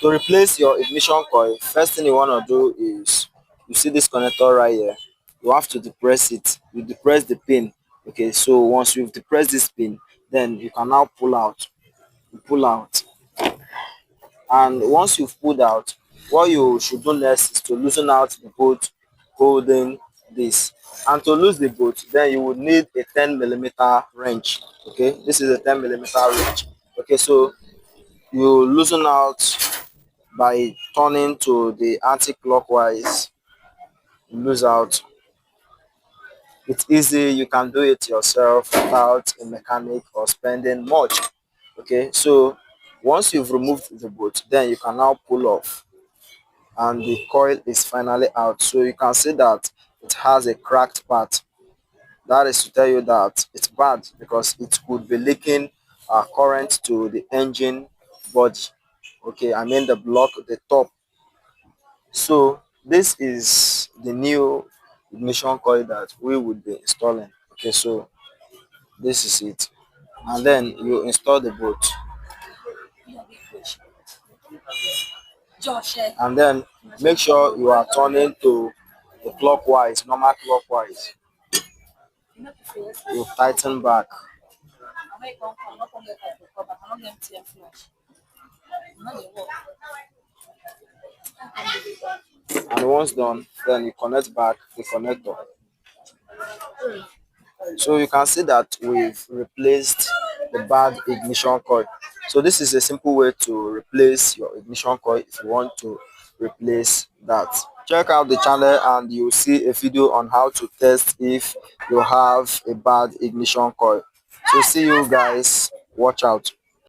To replace your ignition coil, first thing you want to do is, you see this connector right here, you have to depress it. You depress the pin. Okay, so once you've depressed this pin, then you can now pull out. You pull out, and once you've pulled out, what you should do next is to loosen out the bolt holding this. And to lose the bolt, then you would need a 10 millimeter wrench. Okay, this is a 10 millimeter wrench. Okay, so you loosen out by turning to the anti-clockwise. You lose out. It's easy, you can do it yourself without a mechanic or spending much. Okay, so once you've removed the bolt, then you can now pull off, and the coil is finally out. So you can see that it has a cracked part. That is to tell you that it's bad, because it could be leaking current to the engine body. Okay, I mean the block, the top. So this is the new ignition coil that we would be installing. Okay, so this is it, and then you install the bolt, and then make sure you are turning to the clockwise, normal clockwise. You tighten back, and once done, then you connect back the connector. So you can see that we've replaced the bad ignition coil. So this is a simple way to replace your ignition coil if you want to replace that. Check out the channel and you'll see a video on how to test if you have a bad ignition coil. So see you guys, watch out.